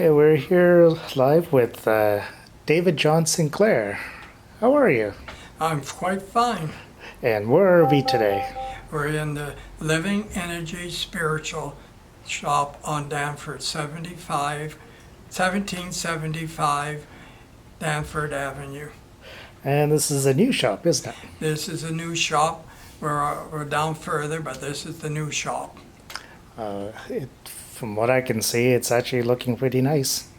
Hi, we're here live with David John Sinclair. How are you? I'm quite fine. And where are we today? We're in the Living Energy Spiritual shop on Danford, 1775 Danford Avenue. And this is a new shop, isn't it? This is a new shop. We're down further, but this is the new shop. From what I can see, it's actually looking pretty nice.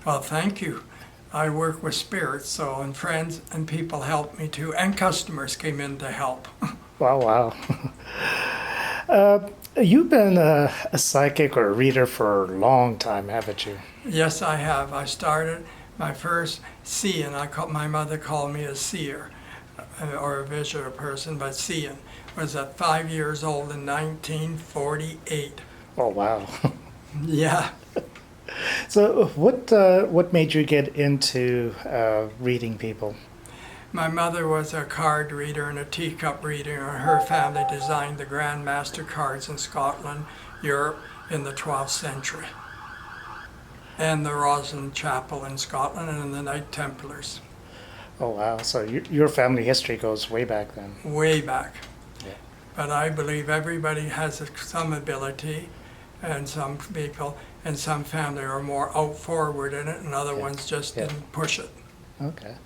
Well, thank you. I work with spirits, and friends and people help me too, and customers came in to help. Wow, wow. You've been a psychic or a reader for a long time, haven't you? Yes, I have. I started my first seeing. My mother called me a seer or a visitor person, but seeing was at 5 years old in 1948. Oh, wow. Yeah. So what made you get into reading people? My mother was a card reader and a teacup reader, and her family designed the Grand Master cards in Scotland, Europe in the 12th century, and the Roslyn Chapel in Scotland and the Knights Templars. Oh, wow. So your family history goes way back then. Way back. Yeah. But I believe everybody has some ability, and some people and some family are more out forward in it, and other ones just didn't push it. Okay.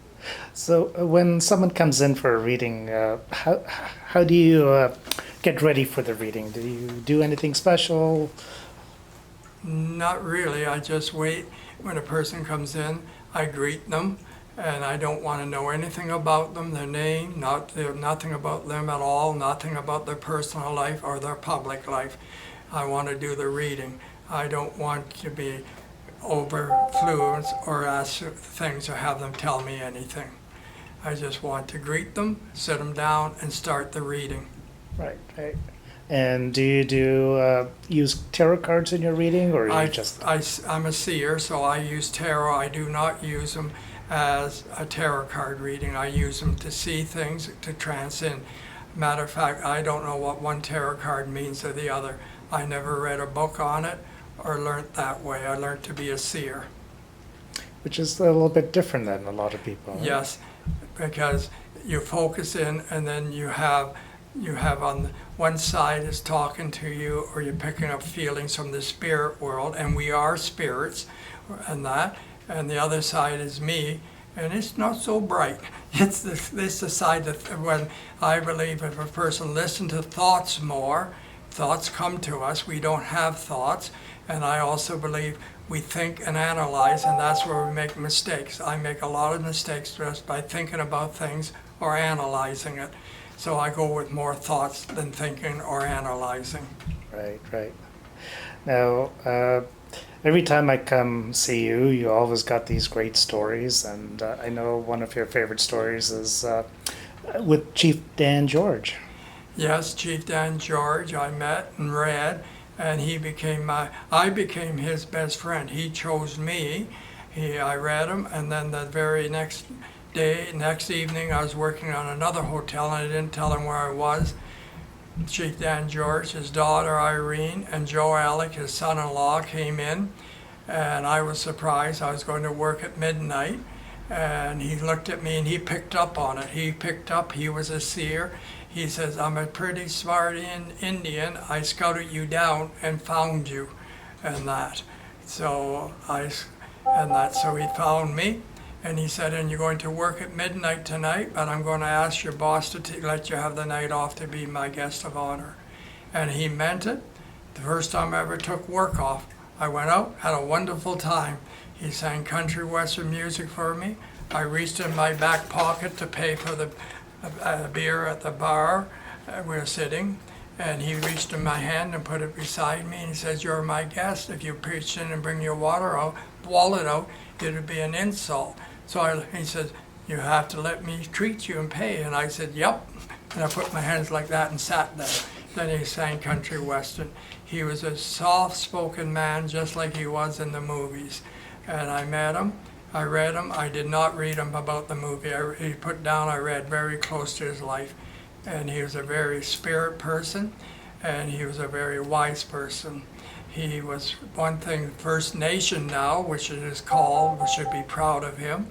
So when someone comes in for a reading, how do you get ready for the reading? Do you do anything special? Not really. I just wait. When a person comes in, I greet them, and I don't want to know anything about them, their name, nothing about them at all, nothing about their personal life or their public life. I want to do the reading. I don't want to be overfluenced or ask things or have them tell me anything. I just want to greet them, sit them down, and start the reading. Right, right. And do you use tarot cards in your reading, or I'm a seer, so I use tarot. I do not use them as a tarot card reading. I use them to see things, to transcend. Matter of fact, I don't know what one tarot card means or the other. I never read a book on it or learned that way. I learned to be a seer. Which is a little bit different than a lot of people. Right? Yes, because you focus in, and then you have on one side is talking to you, or you're picking up feelings from the spirit world, and we are spirits, and the other side is me, and it's not so bright. It's the side that when I believe if a person listens to thoughts more, thoughts come to us. We don't have thoughts. And I also believe we think and analyze, and that's where we make mistakes. I make a lot of mistakes just by thinking about things or analyzing it. So I go with more thoughts than thinking or analyzing. Right, right. Now, every time I come see you, you always got these great stories, and I know one of your favorite stories is with Chief Dan George. Yes, Chief Dan George I met and read, and I became his best friend. He chose me. I read him, and then the very next evening, I was working on another hotel, and I didn't tell him where I was. Chief Dan George, his daughter Irene, and Joe Alec, his son-in-law, came in, and I was surprised. I was going to work at midnight, and he looked at me, and he picked up on it. He was a seer. He says, I'm a pretty smart Indian. I scouted you down and found you, and that. So he found me, and he said, and you're going to work at midnight tonight, but I'm going to ask your boss to let you have the night off to be my guest of honor. And he meant it. The first time I ever took work off, I went out, had a wonderful time. He sang country western music for me. I reached in my back pocket to pay for the beer at the bar we were sitting, and he reached in my hand and put it beside me, and he says, you're my guest. If you preach in and bring your wallet out, it would be an insult. So he says, you have to let me treat you and pay. And I said, yep. And I put my hands like that and sat there. Then he sang country western. He was a soft-spoken man, just like he was in the movies. And I met him. I read him. I did not read him about the movie. He put down, I read very close to his life. And he was a very spirit person. and he was a very wise person. He was one thing, First Nation now, which it is called, we should be proud of him.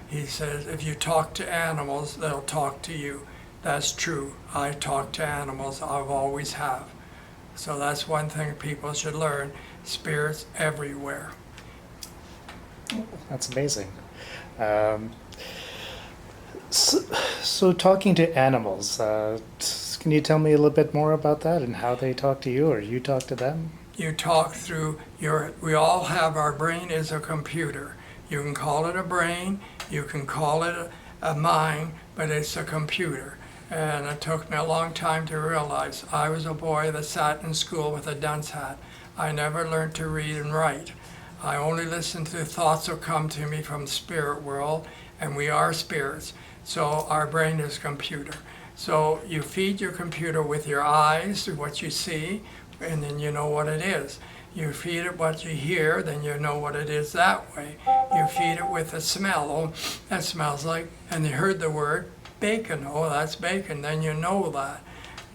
He says, if you talk to animals, they'll talk to you. That's true. I talk to animals, I've always have. So that's one thing people should learn, spirits everywhere. That's amazing. So talking to animals, can you tell me a little bit more about that and how they talk to you or you talk to them? You talk through we all have, our brain is a computer. You can call it a brain, you can call it a mind, but it's a computer. And it took me a long time to realize I was a boy that sat in school with a dunce hat. I never learned to read and write. I only listened to thoughts that come to me from the spirit world, and we are spirits. So our brain is a computer. So you feed your computer with your eyes, what you see, and then you know what it is. You feed it what you hear, then you know what it is that way. You feed it with a smell. Oh, that smells like, and you heard the word bacon. Oh, that's bacon. Then you know that.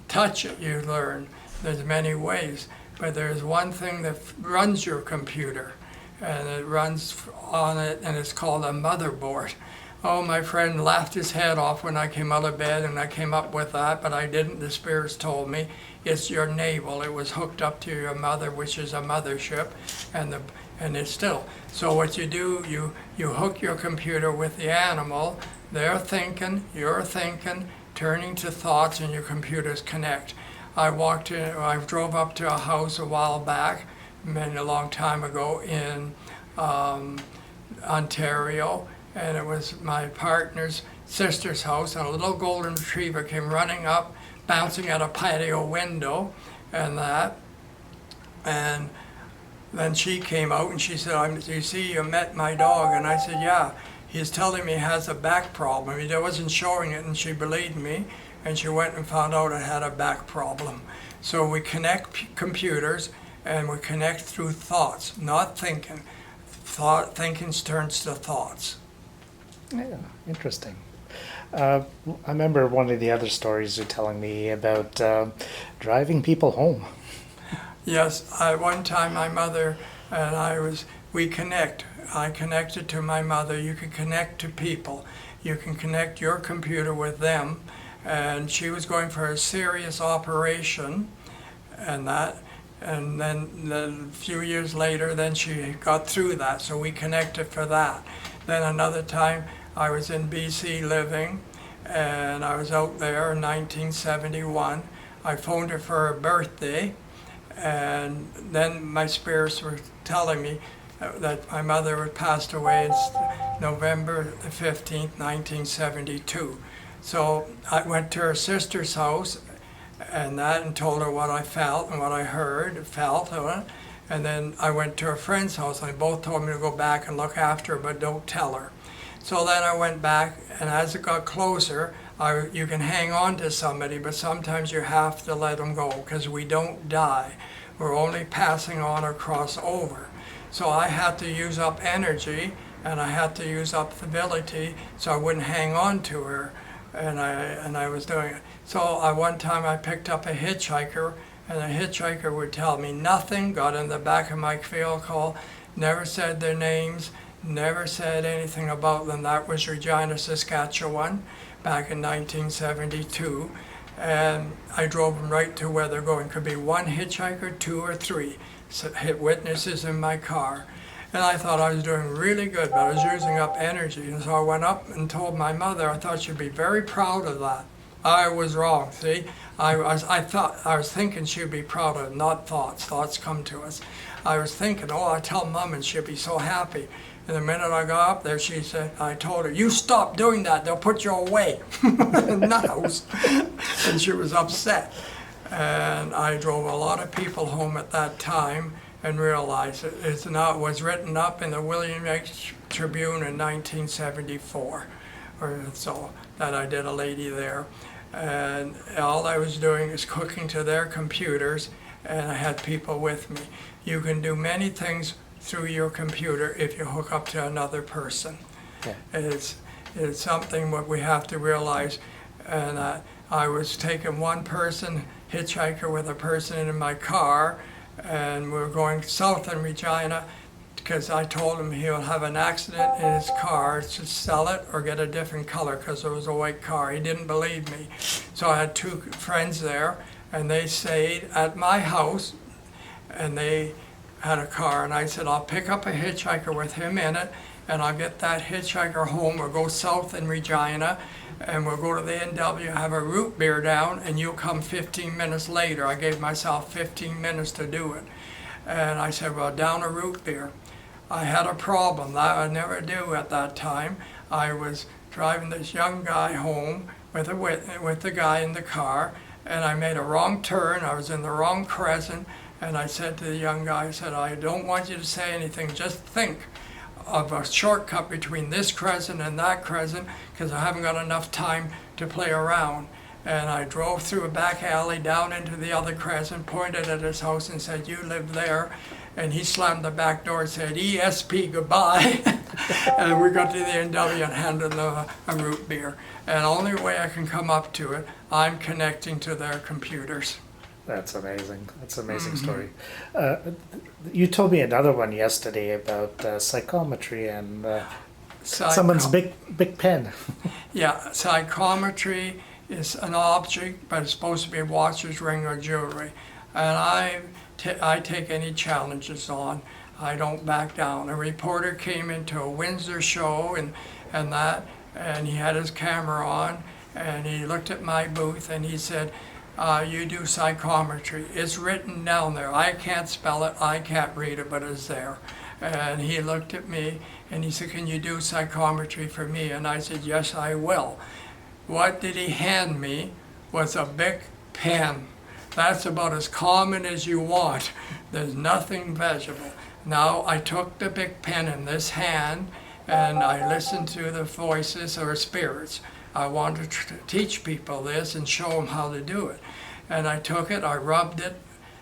Touch it, you learn. There's many ways, but there's one thing that runs your computer, and it runs on it, and it's called a motherboard. Oh, my friend laughed his head off when I came out of bed and I came up with that, but I didn't. The spirits told me it's your navel. It was hooked up to your mother, which is a mothership, and it's still. So what you do, you hook your computer with the animal. They're thinking, you're thinking, turning to thoughts, and your computers connect. I drove up to a house a while back, a long time ago in Ontario, and it was my partner's sister's house, and a little golden retriever came running up, bouncing at a patio window, and then she came out and she said, you see, you met my dog. And I said, yeah, he's telling me he has a back problem. He wasn't showing it, and she believed me, and she went and found out it had a back problem. So we connect computers, and we connect through thoughts, not thinking. Thinking turns to thoughts. Yeah, interesting. I remember one of the other stories you're telling me about driving people home. Yes, one time my mother and we connect. I connected to my mother. You can connect to people. You can connect your computer with them. And she was going for a serious operation, and then a few years later, then she got through that, so we connected for that. Then another time, I was in BC living, and I was out there in 1971. I phoned her for her birthday, and then my spirits were telling me that my mother had passed away November the 15th, 1972. So I went to her sister's house and told her what I felt and what I felt. And then I went to a friend's house, and they both told me to go back and look after her, but don't tell her. So then I went back, and as it got closer, you can hang on to somebody, but sometimes you have to let them go, because we don't die. We're only passing on or cross over. So I had to use up energy, and I had to use up the ability, so I wouldn't hang on to her, and I was doing it. So one time I picked up a hitchhiker, and the hitchhiker would tell me nothing, got in the back of my vehicle, never said their names, never said anything about them. That was Regina, Saskatchewan, back in 1972. And I drove them right to where they're going. Could be one hitchhiker, two or three. Hit witnesses in my car. And I thought I was doing really good, but I was using up energy. And so I went up and told my mother, I thought she'd be very proud of that. I was wrong, see? I was thinking she'd be proud of it, not thoughts. Thoughts come to us. I was thinking, oh, I'll tell Mom and she'll be so happy. And the minute I got up there, I told her, you stop doing that, they'll put you away in the house. And she was upset. And I drove a lot of people home at that time and realized it was written up in the William X. Tribune in 1974, or so, that I did a lady there. And all I was doing is cooking to their computers, and I had people with me. You can do many things through your computer if you hook up to another person. Yeah. It's something what we have to realize. And I was taking one person, hitchhiker with a person in my car, and we were going south in Regina because I told him he'll have an accident in his car to sell it or get a different color because it was a white car. He didn't believe me. So I had two friends there, and they stayed at my house, and they had a car, and I said, I'll pick up a hitchhiker with him in it, and I'll get that hitchhiker home. We'll go south in Regina, and we'll go to the NW, have a root beer down, and you'll come 15 minutes later. I gave myself 15 minutes to do it. And I said, well, down a root beer. I had a problem that I never do at that time. I was driving this young guy home with the guy in the car, and I made a wrong turn. I was in the wrong crescent, and I said to the young guy, I said, I don't want you to say anything, just think of a shortcut between this crescent and that crescent, because I haven't got enough time to play around. And I drove through a back alley down into the other crescent, pointed at his house and said, you live there. And he slammed the back door and said, ESP, goodbye. And we got to the NW and handed them a root beer. And the only way I can come up to it, I'm connecting to their computers. That's amazing. That's an amazing story. You told me another one yesterday about psychometry and someone's big pen. Yeah, psychometry is an object, but it's supposed to be a watch's ring or jewelry. And I take any challenges on. I don't back down. A reporter came into a Windsor show and he had his camera on, and he looked at my booth and he said, you do psychometry. It's written down there. I can't spell it, I can't read it, but it's there. And he looked at me and he said, can you do psychometry for me? And I said, yes, I will. What did he hand me was a big pen. That's about as common as you want. There's nothing vegetable. Now I took the big pen in this hand and I listened to the voices or spirits. I wanted to teach people this and show them how to do it. And I took it, I rubbed it,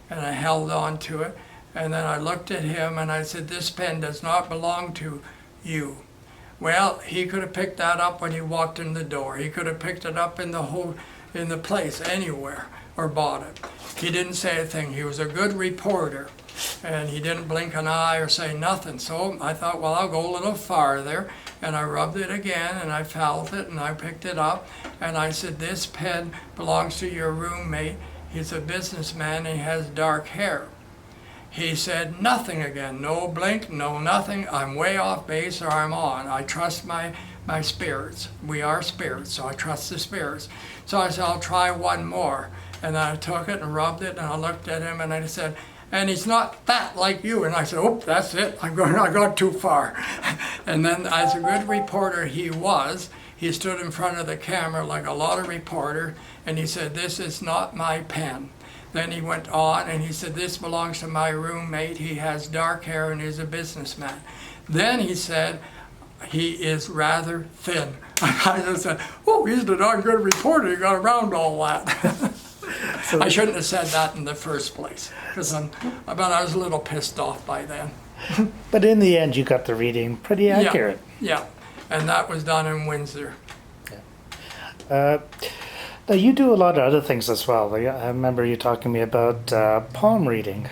and I held on to it. And then I looked at him and I said, this pen does not belong to you. Well, he could have picked that up when he walked in the door. He could have picked it up in the place, anywhere, or bought it. He didn't say a thing. He was a good reporter, and he didn't blink an eye or say nothing. So I thought, well, I'll go a little farther, and I rubbed it again, and I felt it, and I picked it up, and I said, this pen belongs to your roommate. He's a businessman, and he has dark hair. He said nothing again, no blink, no nothing. I'm way off base or I'm on. I trust my spirits. We are spirits, so I trust the spirits. So I said, I'll try one more. And then I took it and rubbed it, and I looked at him, and I said, and he's not fat like you. And I said, oh, that's it. I got too far. And then as a good reporter he stood in front of the camera like a lot of reporters, and he said, this is not my pen. Then he went on and he said, this belongs to my roommate. He has dark hair and is a businessman. Then he said, he is rather thin. I just said, oh, he's a darn good reporter. He got around all that. I shouldn't have said that in the first place, because I was a little pissed off by then. But in the end, you got the reading pretty accurate. Yeah, and that was done in Windsor. Yeah. Now, you do a lot of other things as well. I remember you talking to me about palm reading.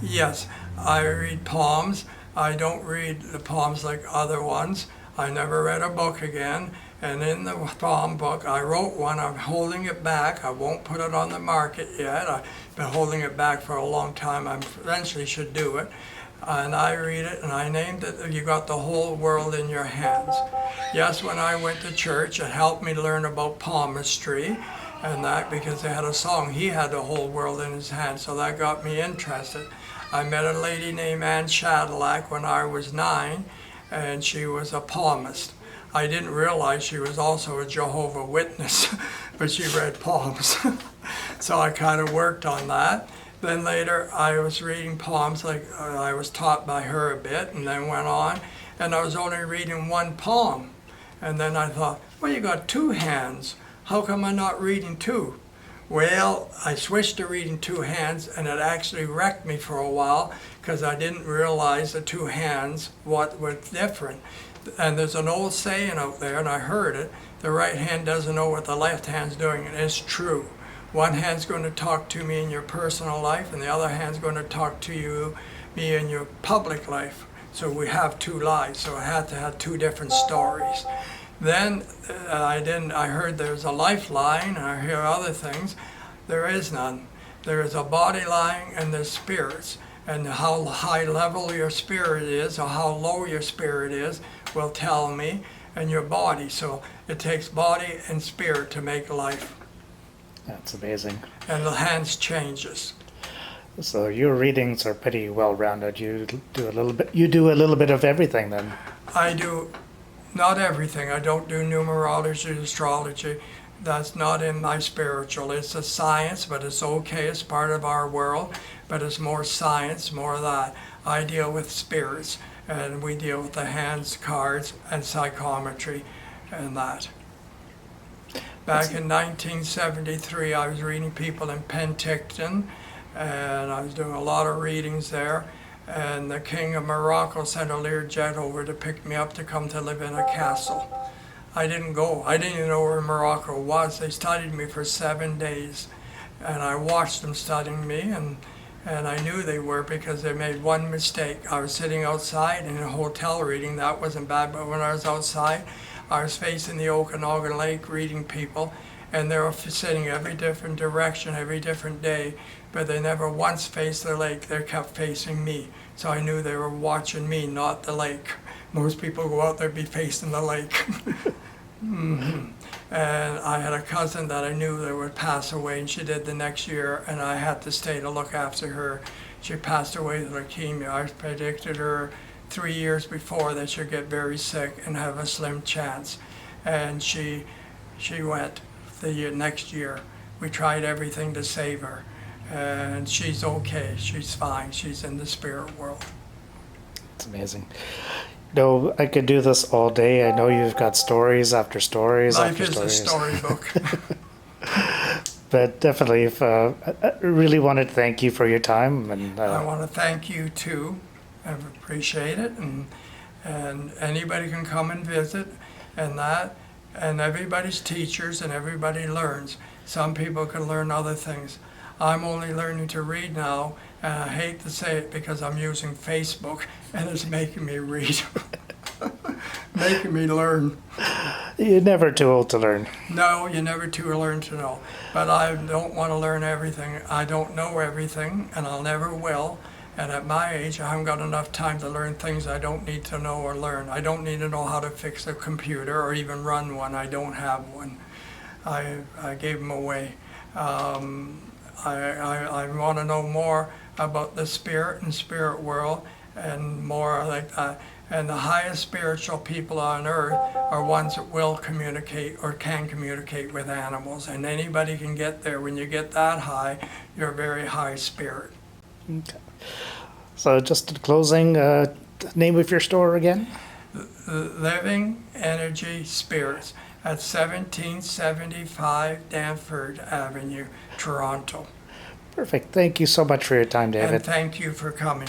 Yes, I read palms. I don't read the palms like other ones. I never read a book again. And in the palm book, I wrote one. I'm holding it back. I won't put it on the market yet. I've been holding it back for a long time. I eventually should do it. And I read it, and I named it, You Got the Whole World in Your Hands. Yes, when I went to church, it helped me learn about palmistry, and that because they had a song, He Had the Whole World in His Hands, so that got me interested. I met a lady named Ann Shadlack when I was 9, and she was a palmist. I didn't realize she was also a Jehovah's Witness, but she read palms. So I kind of worked on that. Then later I was reading palms, like I was taught by her a bit, and then went on, and I was only reading one palm. And then I thought, well, you got 2 hands. How come I'm not reading 2? Well, I switched to reading 2 hands, and it actually wrecked me for a while, because I didn't realize the 2 hands, what was different. And there's an old saying out there, and I heard it, the right hand doesn't know what the left hand's doing, and it's true. One hand's going to talk to me in your personal life, and the other hand's going to talk to me in your public life. So we have two lives, so I had to have two different stories. Then I heard there's a lifeline, and I hear other things. There is none. There is a body line and there's spirits. And how high level your spirit is or how low your spirit is will tell me, and your body. So it takes body and spirit to make life. That's amazing. And the hands changes. So your readings are pretty well rounded. You do a little bit of everything then. I do not everything. I don't do numerology, astrology. That's not in my spiritual. It's a science, but it's okay. It's part of our world, but it's more science, more of that. I deal with spirits, and we deal with the hands, cards, and psychometry, and that. Back in 1973, I was reading people in Penticton, and I was doing a lot of readings there. And the King of Morocco sent a Learjet over to pick me up to come to live in a castle. I didn't go. I didn't even know where Morocco was. They studied me for 7 days, and I watched them studying me, and I knew they were because they made one mistake. I was sitting outside in a hotel reading. That wasn't bad, but when I was outside, I was facing the Okanagan Lake reading people, and they were sitting every different direction, every different day, but they never once faced the lake. They kept facing me. So I knew they were watching me, not the lake. Most people go out there be facing the lake. Mm-hmm. And I had a cousin that I knew that would pass away, and she did the next year, and I had to stay to look after her. She passed away with leukemia. I predicted her 3 years before that she'd get very sick and have a slim chance. And she went the next year. We tried everything to save her, and she's okay. She's fine. She's in the spirit world. It's amazing. No, I could do this all day. I know you've got stories after stories Life after is stories. a storybook. But definitely, I really want to thank you for your time. And I want to thank you too. I appreciate it, and anybody can come and visit, and everybody's teachers and everybody learns. Some people can learn other things. I'm only learning to read now, and I hate to say it because I'm using Facebook, and it's making me read, making me learn. You're never too old to learn. No, you're never too learn to know. But I don't want to learn everything. I don't know everything, and I'll never will. And at my age, I haven't got enough time to learn things I don't need to know or learn. I don't need to know how to fix a computer or even run one. I don't have one. I gave them away. I want to know more about the spirit and spirit world, and more like that. And the highest spiritual people on earth are ones that will communicate or can communicate with animals. And anybody can get there. When you get that high, you're a very high spirit. Okay. So just in closing, name of your store again? Living Energy Spirits at 1775 Danford Avenue, Toronto. Perfect. Thank you so much for your time, David. And thank you for coming.